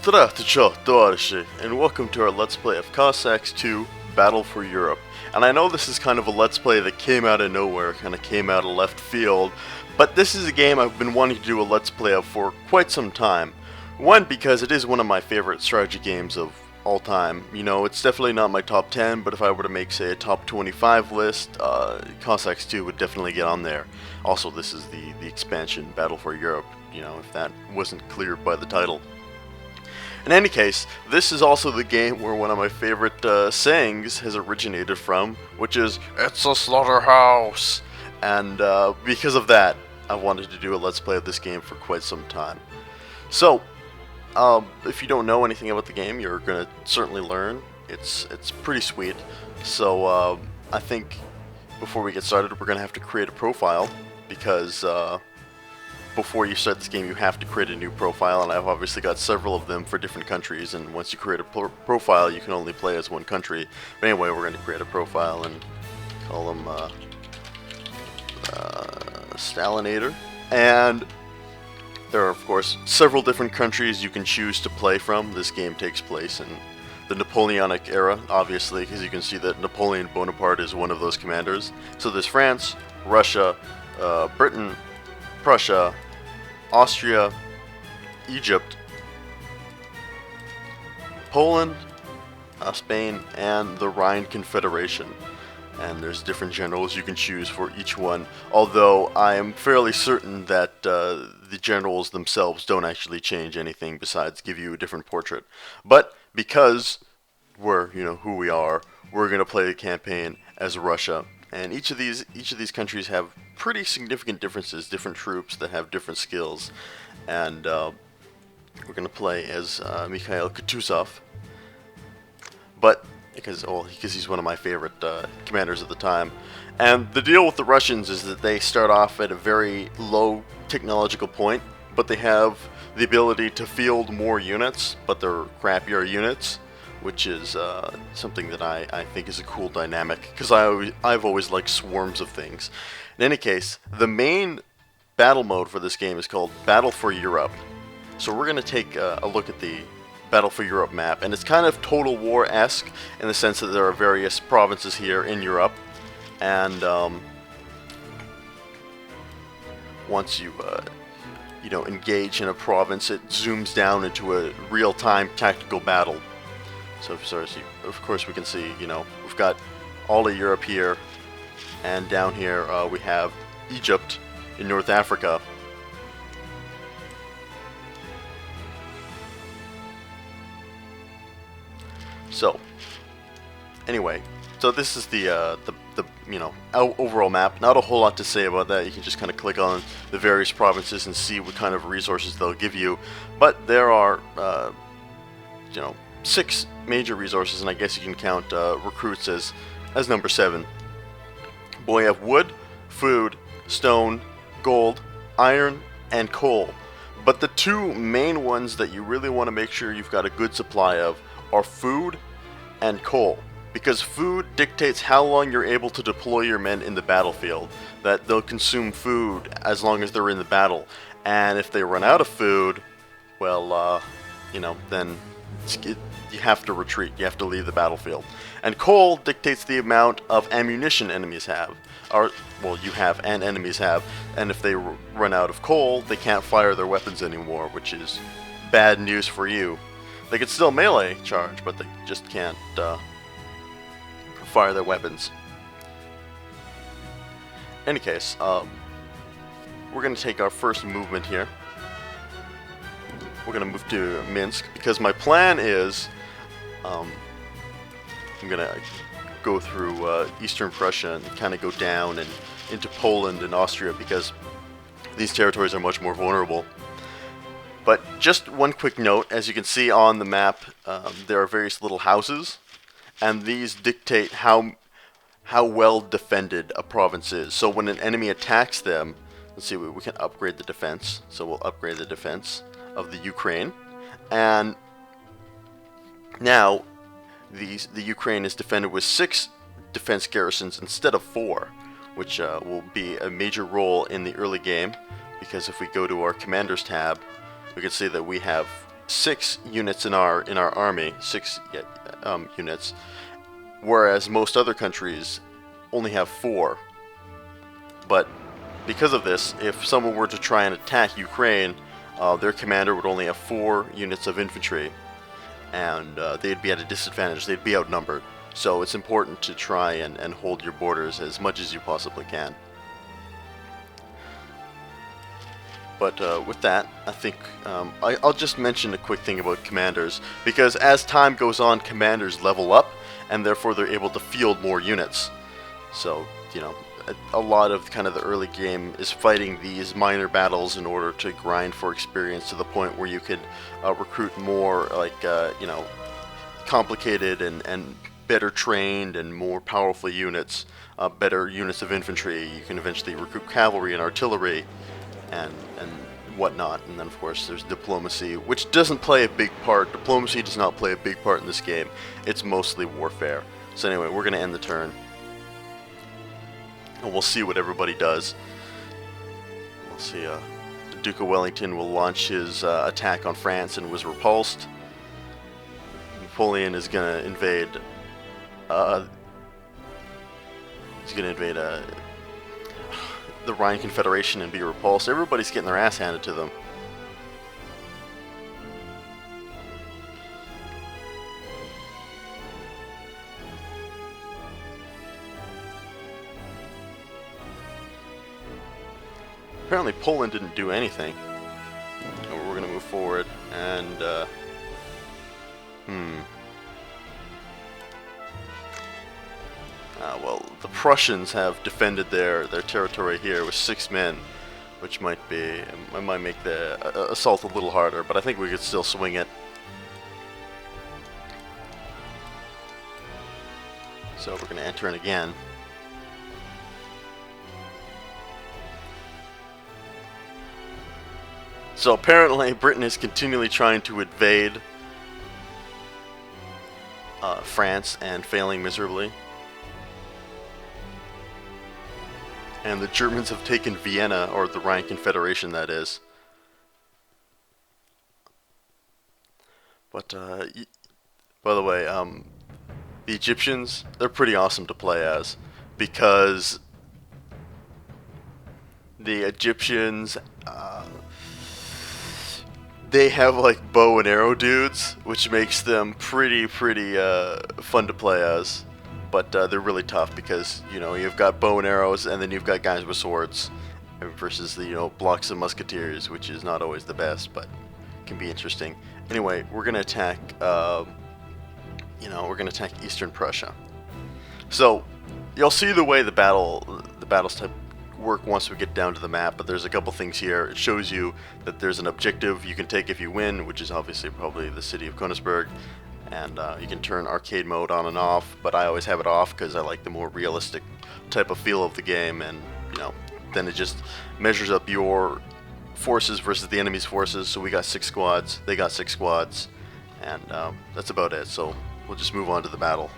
Здравствуйте, товарищи, and welcome to our Let's Play of Cossacks 2 Battle for Europe. And I know this is kind of a Let's Play that came out of nowhere, kind of came out of left field, but this is a game I've been wanting to do a Let's Play of for quite some time. One, because it is one of my favorite strategy games of all time. You know, it's definitely not my top 10, but if I were to make, say, a top 25 list, Cossacks 2 would definitely get on there. Also, this is the expansion, Battle for Europe, you know, if that wasn't clear by the title. In any case, this is also the game where one of my favorite sayings has originated from, which is, "It's a slaughterhouse!" And because of that, I wanted to do a Let's Play of this game for quite some time. So, if you don't know anything about the game, you're going to certainly learn. It's pretty sweet. So, I think before we get started, we're going to have to create a profile, because before you start this game, you have to create a new profile, and I've obviously got several of them for different countries, and once you create a profile, you can only play as one country. But anyway, we're going to create a profile and call them Stalinator. And there are, of course, several different countries you can choose to play from. This game takes place in the Napoleonic Era, obviously, because you can see that Napoleon Bonaparte is one of those commanders. So there's France, Russia, Britain, Prussia, Austria, Egypt, Poland, Spain, and the Rhine Confederation. And there's different generals you can choose for each one, although I am fairly certain that the generals themselves don't actually change anything besides give you a different portrait. But because we're, you know, who we are, we're going to play the campaign as Russia. And each of these countries have pretty significant differences, different troops that have different skills. And we're going to play as Mikhail Kutuzov. But because he's one of my favorite commanders at the time. And the deal with the Russians is that they start off at a very low technological point, but they have the ability to field more units, but they're crappier units, which is something that I think is a cool dynamic, because I've always liked swarms of things. In any case, the main battle mode for this game is called Battle for Europe. So we're going to take a look at the Battle for Europe map, and it's kind of Total War-esque in the sense that there are various provinces here in Europe, and once you engage in a province, it zooms down into a real-time tactical battle. So of course we can see, we've got all of Europe here, and down here we have Egypt in North Africa. So, anyway, so this is the overall map. Not a whole lot to say about that. You can just kind of click on the various provinces and see what kind of resources they'll give you. But there are, 6 major resources, and I guess you can count recruits as number 7. But we have wood, food, stone, gold, iron, and coal. But the 2 main ones that you really want to make sure you've got a good supply of are food and coal, because food dictates how long you're able to deploy your men in the battlefield. That they'll consume food as long as they're in the battle, and if they run out of food, well, then you have to retreat, you have to leave the battlefield. And coal dictates the amount of ammunition enemies have, you have and enemies have, and if they run out of coal, they can't fire their weapons anymore, which is bad news for you. They can still melee charge, but they just can't fire their weapons. In any case, we're going to take our first movement here. We're going to move to Minsk, because my plan is I'm going to go through eastern Prussia and kind of go down and into Poland and Austria, because these territories are much more vulnerable. But just one quick note, as you can see on the map, there are various little houses, and these dictate how well defended a province is. So when an enemy attacks them, let's see, we can upgrade the defense. So we'll upgrade the defense of the Ukraine, and now the Ukraine is defended with 6 defense garrisons instead of 4, which will be a major role in the early game, because if we go to our Commanders tab, we can see that we have 6 units in our army, 6 units, whereas most other countries only have 4. But because of this, if someone were to try and attack Ukraine, their commander would only have 4 units of infantry, and they'd be at a disadvantage. They'd be outnumbered. So it's important to try and hold your borders as much as you possibly can. But with that, I think I'll just mention a quick thing about commanders, because as time goes on, commanders level up, and therefore they're able to field more units. So, you know, a lot of kind of the early game is fighting these minor battles in order to grind for experience to the point where you could recruit more, like, you know, complicated and better trained and more powerful units, better units of infantry. You can eventually recruit cavalry and artillery and whatnot. And then of course there's diplomacy, which doesn't play a big part. Diplomacy does not play a big part in this game. It's mostly warfare. So anyway, we're going to end the turn. And we'll see what everybody does. We'll see, the Duke of Wellington will launch his attack on France and was repulsed. Napoleon is going to invade the Rhine Confederation and be repulsed. Everybody's getting their ass handed to them. Apparently Poland didn't do anything. We're going to move forward and well, the Prussians have defended their territory here with 6 men, which might make the assault a little harder, but I think we could still swing it. So we're going to enter in again. So apparently Britain is continually trying to invade France and failing miserably. And the Germans have taken Vienna, or the Rhine Confederation, that is. But, by the way, the Egyptians, they're pretty awesome to play as, because the Egyptians, they have like bow and arrow dudes, which makes them pretty fun to play as. But they're really tough because, you know, you've got bow and arrows, and then you've got guys with swords, versus the, you know, blocks of musketeers, which is not always the best, but can be interesting. Anyway, we're gonna attack, you know, we're gonna attack Eastern Prussia. So you'll see the way the battles type work once we get down to the map. But there's a couple things here. It shows you that there's an objective you can take if you win, which is obviously probably the city of Königsberg. And you can turn arcade mode on and off, but I always have it off because I like the more realistic type of feel of the game, and, you know, then it just measures up your forces versus the enemy's forces. So we got 6 squads, they got 6 squads, and that's about it. So we'll just move on to the battle.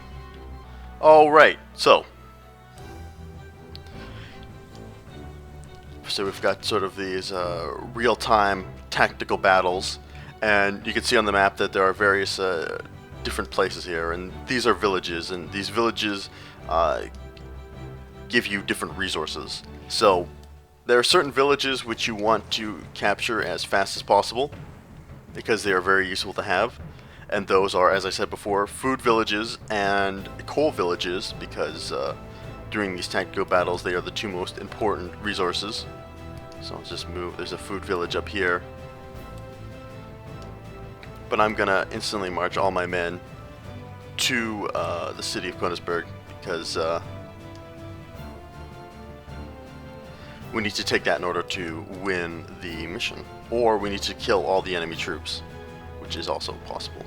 Alright, so we've got sort of these real-time tactical battles, and you can see on the map that there are various different places here, and these are villages, and these villages give you different resources. So there are certain villages which you want to capture as fast as possible because they are very useful to have, and those are, as I said before, food villages and coal villages, because during these tactical battles they are the 2 most important resources. So let's just move. There's a food village up here. But I'm gonna instantly march all my men to the city of Königsberg, because we need to take that in order to win the mission. Or we need to kill all the enemy troops, which is also possible.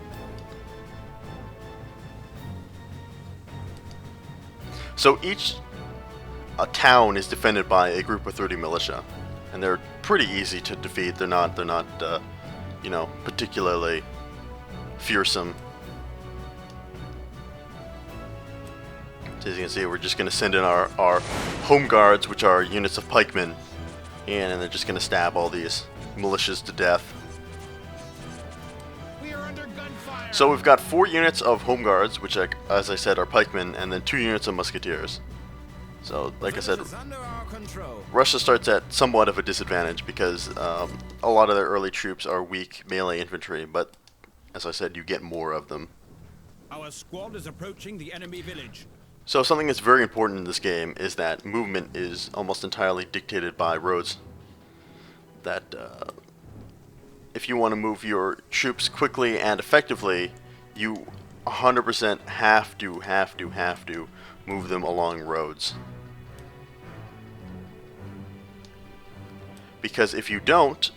So each town is defended by a group of 30 militia, and they're pretty easy to defeat. They're not you know, particularly fearsome. So as you can see, we're just going to send in our home guards, which are units of pikemen, and they're just going to stab all these militias to death. So we've got 4 units of home guards, which, as I said, are pikemen, and then 2 units of musketeers. So, like I said, Russia starts at somewhat of a disadvantage because a lot of their early troops are weak melee infantry, but as I said, you get more of them. Our squad is approaching the enemy village. So something that's very important in this game is that movement is almost entirely dictated by roads. That if you want to move your troops quickly and effectively, you 100% have to move them along roads. Because if you don't,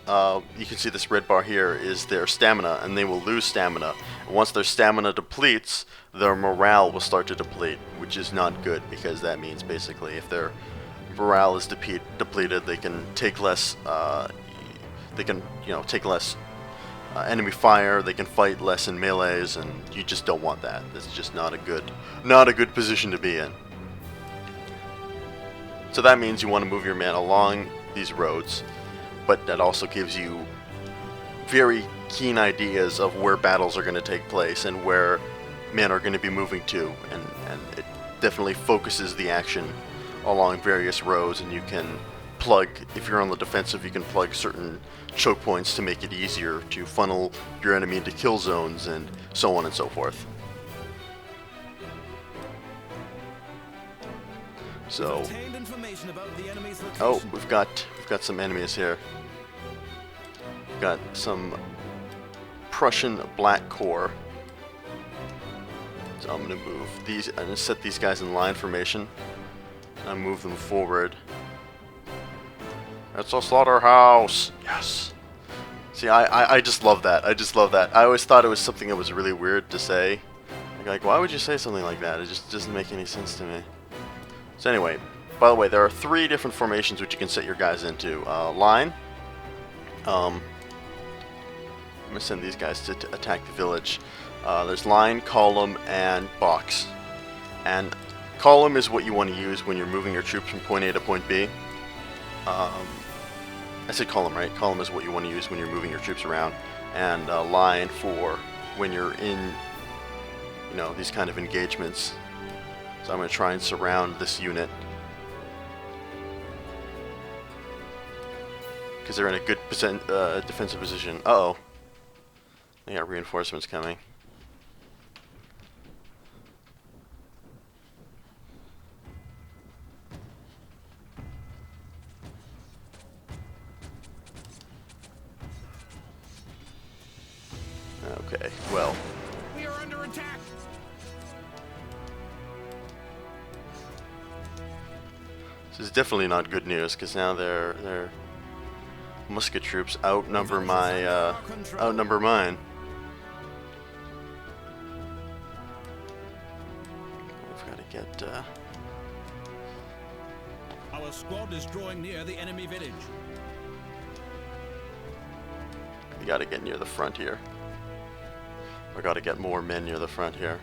you can see this red bar here is their stamina, and they will lose stamina. And once their stamina depletes, their morale will start to deplete, which is not good, because that means basically if their morale is depleted, they can take less. Take less enemy fire. They can fight less in melees, and you just don't want that. That's just not a good position to be in. So that means you want to move your men along these roads, but that also gives you very keen ideas of where battles are going to take place and where men are going to be moving to, and it definitely focuses the action along various roads, and you can plug, if you're on the defensive, you can plug certain choke points to make it easier to funnel your enemy into kill zones and so on and so forth. So, oh, we've got some enemies here. We've got some Prussian Black Corps. So I'm gonna move these. I'm gonna set these guys in line formation. And move them forward. That's a slaughterhouse. Yes. See, I just love that. I just love that. I always thought it was something that was really weird to say. Like, why would you say something like that? It just doesn't make any sense to me. So anyway, by the way, there are 3 different formations which you can set your guys into. Line. I'm going to send these guys to attack the village. There's line, column, and box. And column is what you want to use when you're moving your troops from point A to point B. I said column, right? Column is what you want to use when you're moving your troops around. And line for when you're in, these kind of engagements. So I'm going to try and surround this unit, because they're in a good defensive position. Uh-oh. They got reinforcements coming. Okay, well. We are under attack. This is definitely not good news, because now their musket troops outnumber mine. We've got to get. Our squad is drawing near the enemy village. We got to get near the front here. We got to get more men near the front here.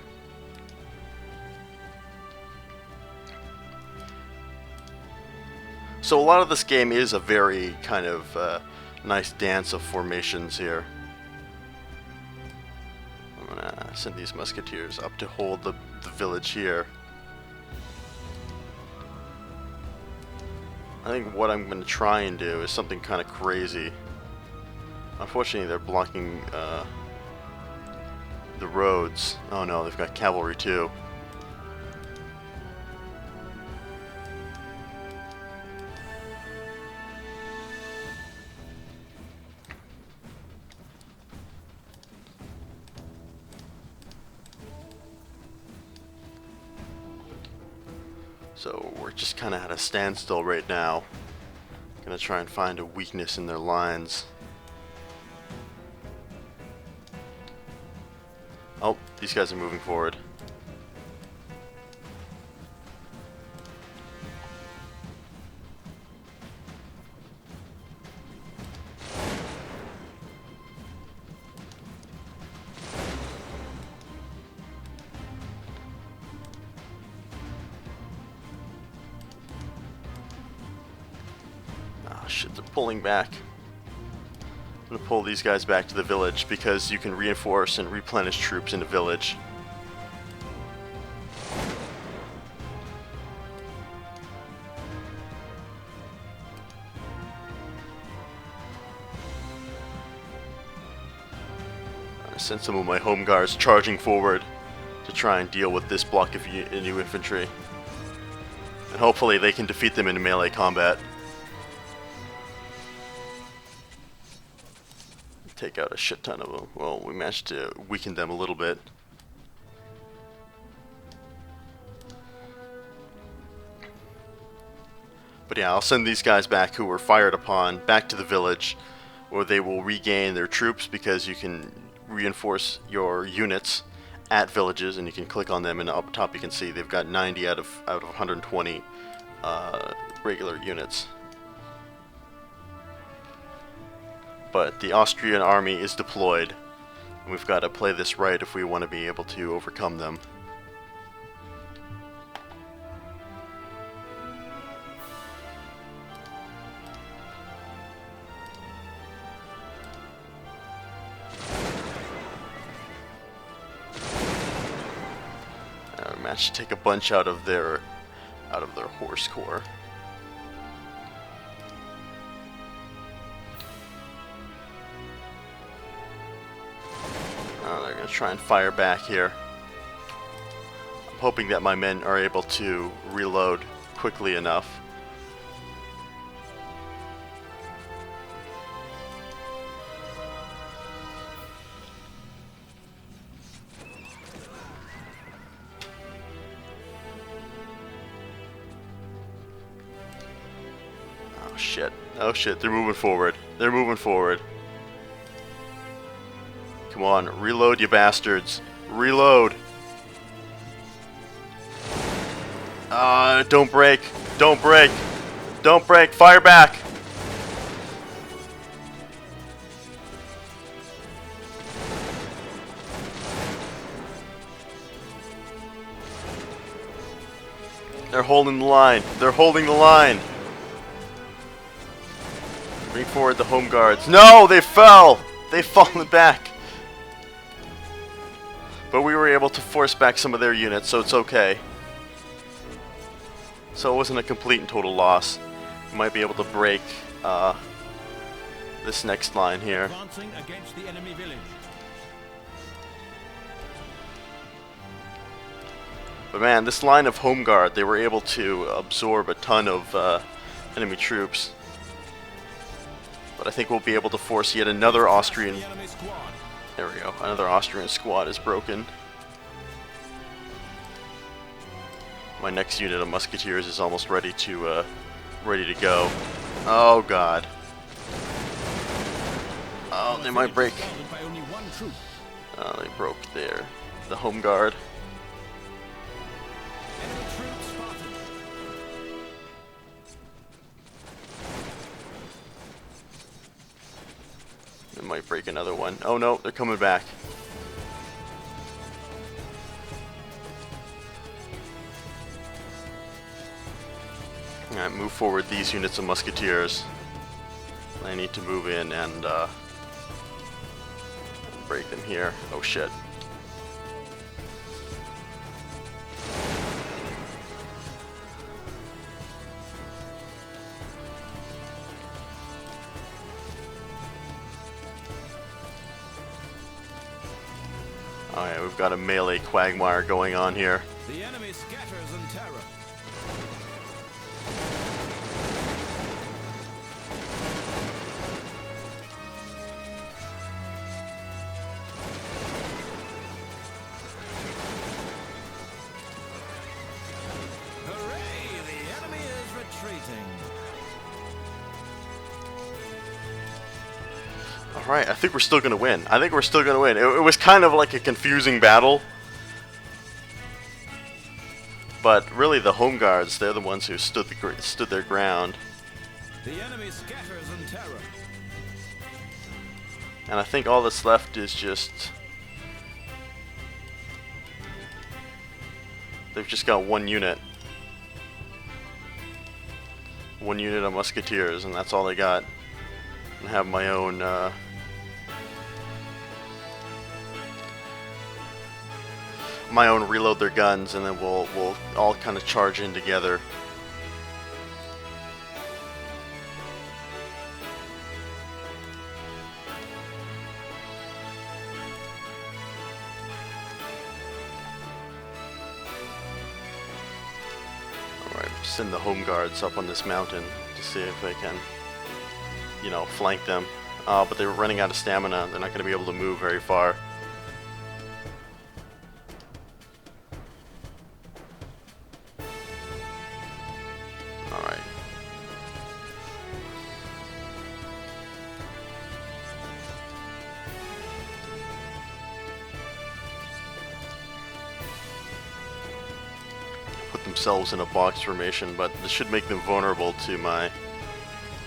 So a lot of this game is a very kind of nice dance of formations here. I'm gonna send these musketeers up to hold the village here. I think what I'm gonna try and do is something kind of crazy. Unfortunately, they're blocking the roads. Oh no, they've got cavalry too. So we're just kind of at a standstill right now. Gonna try and find a weakness in their lines. Oh, these guys are moving forward. Ah, shit, they're pulling back. I'm gonna pull these guys back to the village because you can reinforce and replenish troops in the village. I sent some of my home guards charging forward to try and deal with this block of new infantry. And hopefully they can defeat them in melee combat. Take out a shit ton of them. Well, we managed to weaken them a little bit. But yeah, I'll send these guys back who were fired upon back to the village, where they will regain their troops because you can reinforce your units at villages, and you can click on them, and up top you can see they've got 90 out of 120 regular units. But the Austrian army is deployed, and we've got to play this right if we want to be able to overcome them. We managed to take a bunch out of their horse corps. They're going to try and fire back here. I'm hoping that my men are able to reload quickly enough. Oh shit. Oh shit, they're moving forward. They're moving forward. Come on, reload, you bastards. Reload. Don't break. Don't break. Don't break. Fire back. They're holding the line. They're holding the line. Bring forward the home guards. No, they fell. They've fallen back. But we were able to force back some of their units, so it's okay. So it wasn't a complete and total loss. We might be able to break this next line here. Advancing against the enemy village. But man, this line of home guard, they were able to absorb a ton of enemy troops. But I think we'll be able to force yet another Austrian. The enemy squad. There we go. Another Austrian squad is broken. My next unit of musketeers is almost ready to go. Oh god. Oh, they might break. By only one troop. They broke the home guard. Enemy troops spotted. They might break another one. Oh no, they're coming back. Alright, move forward these units of musketeers. I need to move in and break them here. Oh shit. Oh yeah, we've got a melee quagmire going on here. The enemy scatters in terror. Hooray! The enemy is retreating. Alright, I think we're still going to win. I think we're still going to win. It was kind of like a confusing battle. But really the home guards, they're the ones who stood their ground. The enemy scatters in terror. And I think all that's left is just... they've just got one unit. One unit of musketeers, and that's all they got. I have my own my own reload their guns, and then we'll all kind of charge in together. Alright, send the home guards up on this mountain to see if they can, you know, flank them. But they're running out of stamina. They're not going to be able to move very far. Alright. Put themselves in a box formation, but this should make them vulnerable to my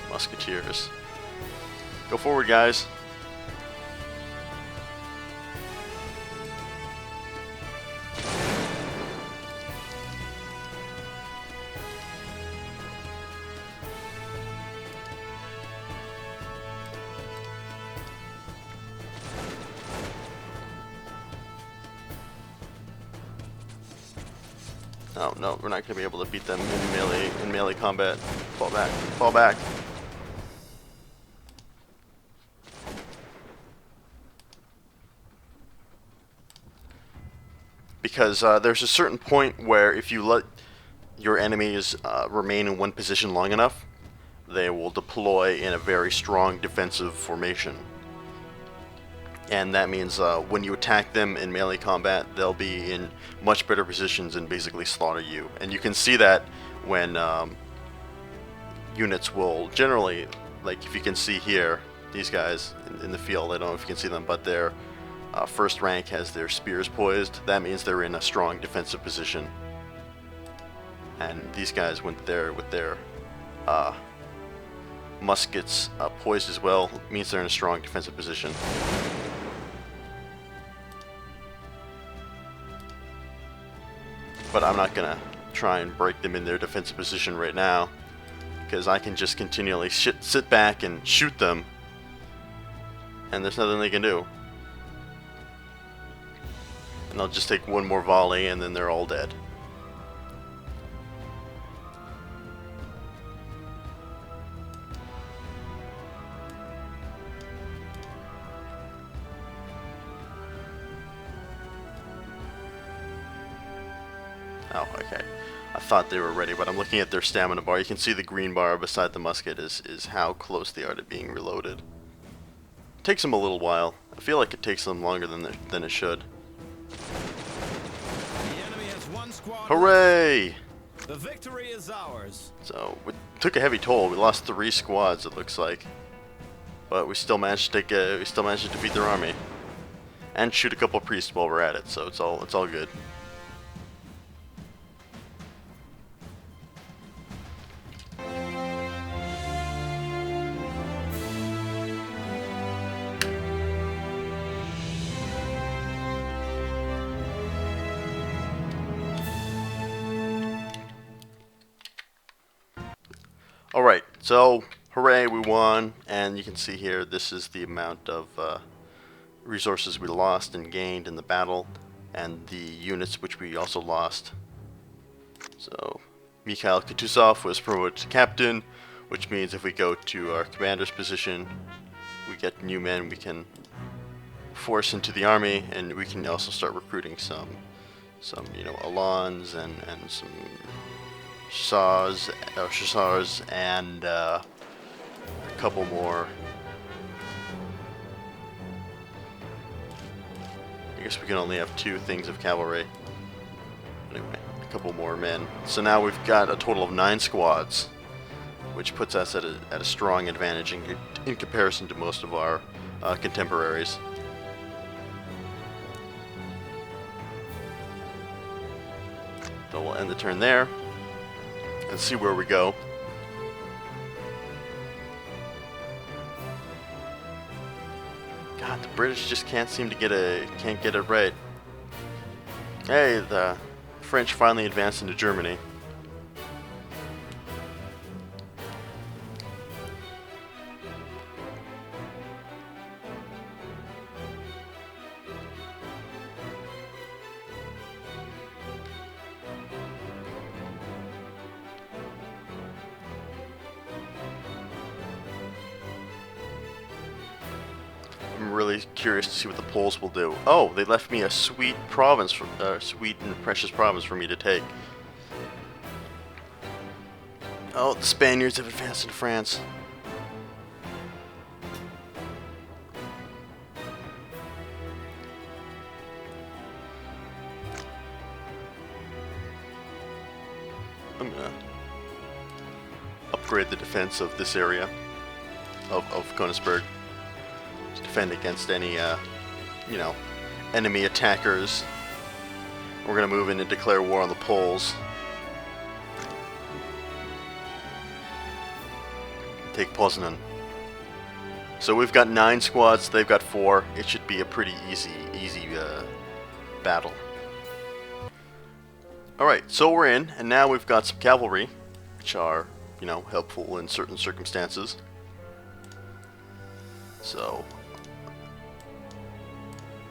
musketeers. Go forward, guys. Oh no, we're not gonna be able to beat them in melee combat. Fall back. Fall back. Because there's a certain point where if you let your enemies remain in one position long enough, they will deploy in a very strong defensive formation. And that means when you attack them in melee combat, they'll be in much better positions and basically slaughter you. And you can see that when units will generally, like if you can see here, these guys in the field, I don't know if you can see them, but they're first rank has their spears poised. That means they're in a strong defensive position. And these guys went there with their muskets poised as well. Means they're in a strong defensive position. But I'm not gonna try and break them in their defensive position right now, because I can just continually sit back and shoot them, and there's nothing they can do. And they'll just take one more volley and then they're all dead. Oh, okay. I thought they were ready, but I'm looking at their stamina bar. You can see the green bar beside the musket is how close they are to being reloaded. It takes them a little while. I feel like it takes them longer than it should. The enemy has one squad. Hooray! The victory is ours. So, we took a heavy toll. We lost 3 squads, it looks like. But we still managed to defeat their army. And shoot a couple priests while we're at it, so it's all good. Alright, so hooray, we won, and you can see here this is the amount of resources we lost and gained in the battle, and the units which we also lost. So Mikhail Kutuzov was promoted to captain, which means if we go to our commander's position, we get new men we can force into the army, and we can also start recruiting some you know, Alans and some Hussars, and a couple more. I guess we can only have 2 things of cavalry. Anyway, a couple more men. So now we've got a total of 9 squads, which puts us at a strong advantage in comparison to most of our contemporaries. So we'll end the turn there and see where we go. God, the British just can't get it right. Hey, the French finally advanced into Germany. I'm really curious to see what the Poles will do. Oh, they left me a sweet province, sweet and precious province for me to take. Oh, the Spaniards have advanced into France. I'm gonna upgrade the defense of this area of Königsberg to defend against any, you know, enemy attackers. We're gonna move in and declare war on the Poles. Take Poznan. So we've got 9 squads, they've got 4. It should be a pretty easy battle. Alright, so we're in, and now we've got some cavalry, which are, you know, helpful in certain circumstances. So,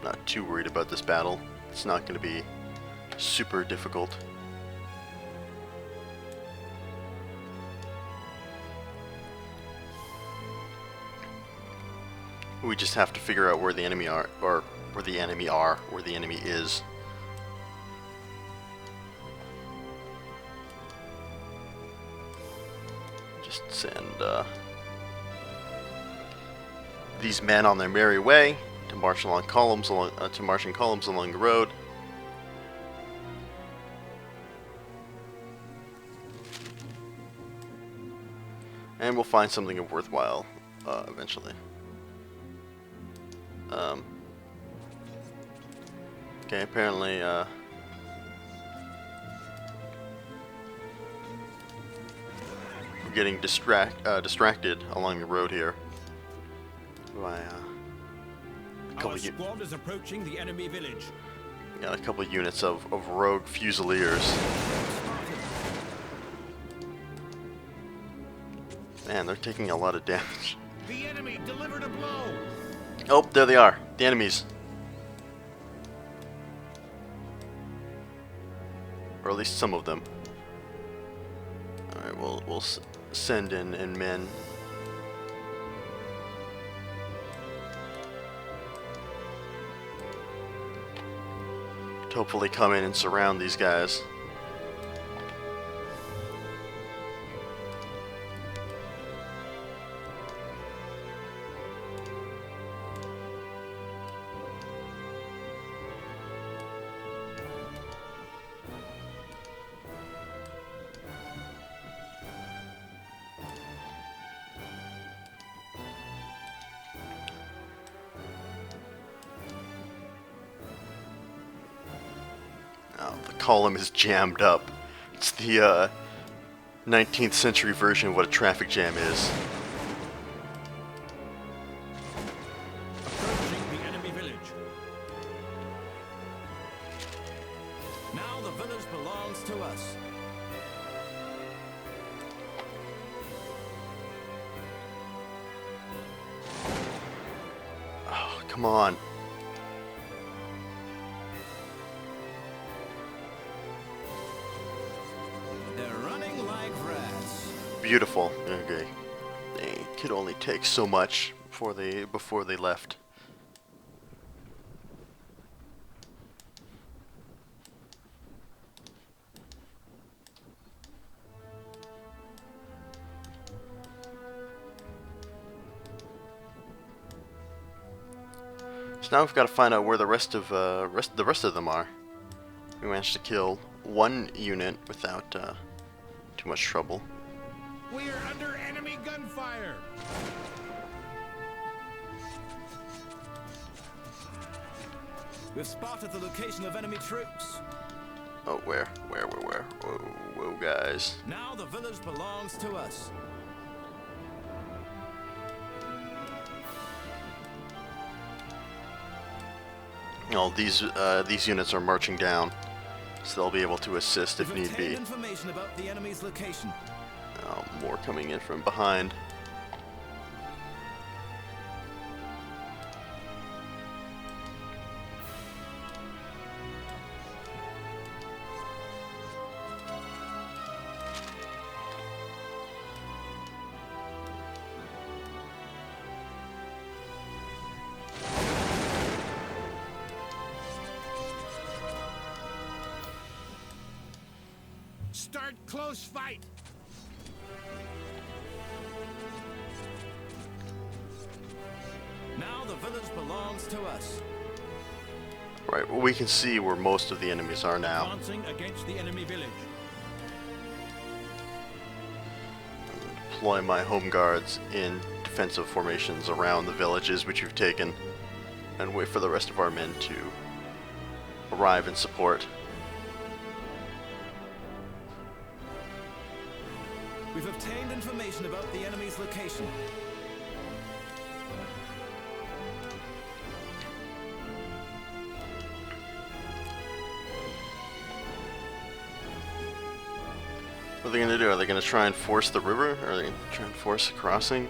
not too worried about this battle. It's not going to be super difficult. We just have to figure out where the enemy are, or where the enemy is. Just send these men on their merry way to march along columns along in columns along the road. And we'll find something worthwhile eventually. Okay, apparently, we're getting distracted along the road here by Our squad is approaching the enemy village. a couple of units of rogue fusiliers. Man, they're taking a lot of damage. The enemy delivered a blow. Oh, there they are, the enemies. Or at least some of them. Alright, we'll send in men. To hopefully come in and surround these guys. Oh, the column is jammed up. It's the 19th century version of what a traffic jam is. Approaching the enemy village. Now the village belongs to us. Oh, come on. They're running like rats. Beautiful. Okay. They could only take so much before they left. So now we've got to find out where the rest of them are. We managed to kill one unit without too much trouble. We are under enemy gunfire. We've spotted the location of enemy troops. Oh, where? Whoa, guys. Now the village belongs to us. Oh, these units are marching down, so they'll be able to assist if We've need be. obtained information about the enemy's location. Oh, more coming in from behind. Start close fight. Now the village belongs to us. Right, well, we can see where most of the enemies are now. Advancing against the enemy village. Deploy my home guards in defensive formations around the villages which we've taken, and wait for the rest of our men to arrive in support. We've obtained information about the enemy's location. What are they going to do? Are they going to try and force the river? Or are they going to try and force a crossing?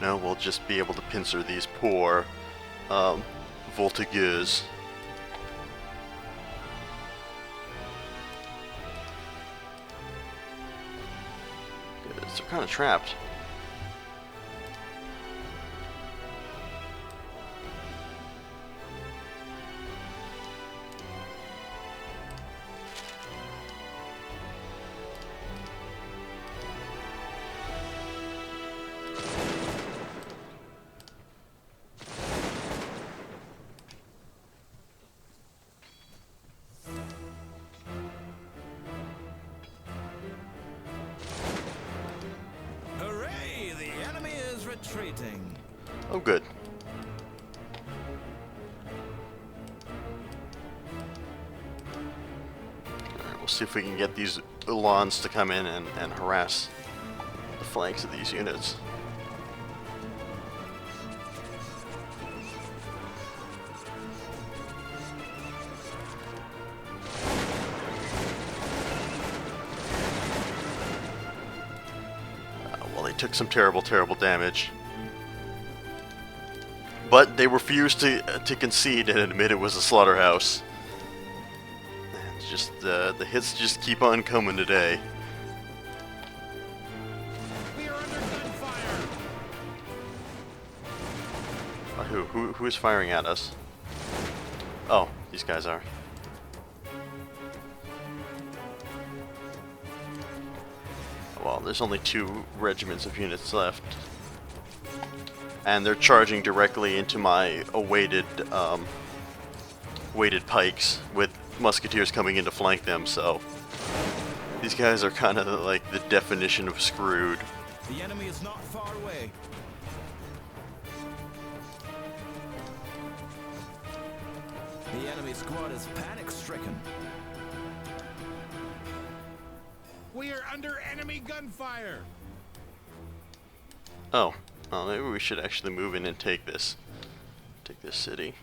No, we'll just be able to pincer these poor voltigeurs. They're kind of trapped. Retreating. Oh, good. Alright, we'll see if we can get these Uhlans to come in and harass the flanks of these units. Well, they took some terrible, terrible damage. But they refused to concede and admit it was a slaughterhouse. And just the hits just keep on coming today. We are under gunfire. Who is firing at us? Oh, these guys are. Well, there's only 2 regiments of units left. And they're charging directly into my awaited weighted pikes with musketeers coming in to flank them, so these guys are kind of like the definition of screwed. The enemy is not far away. The enemy squad is panic-stricken. We are under enemy gunfire. Oh. Well, maybe we should actually move in and take this city.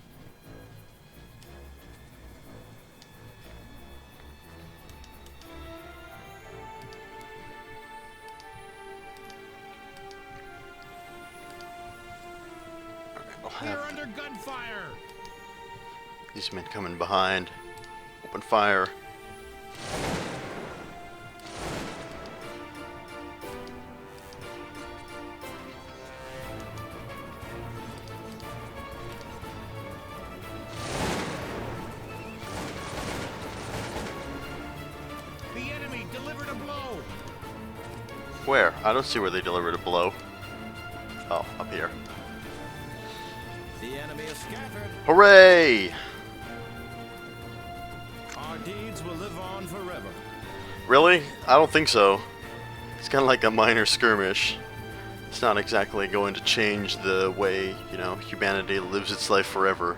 Alright, we'll have We're under gunfire. these men coming behind. Open fire. Where? I don't see where they delivered a blow. Oh, up here. The enemy is scattered. Hooray! Our deeds will live on forever. Really? I don't think so. It's kind of like a minor skirmish. It's not exactly going to change the way, you know, humanity lives its life forever.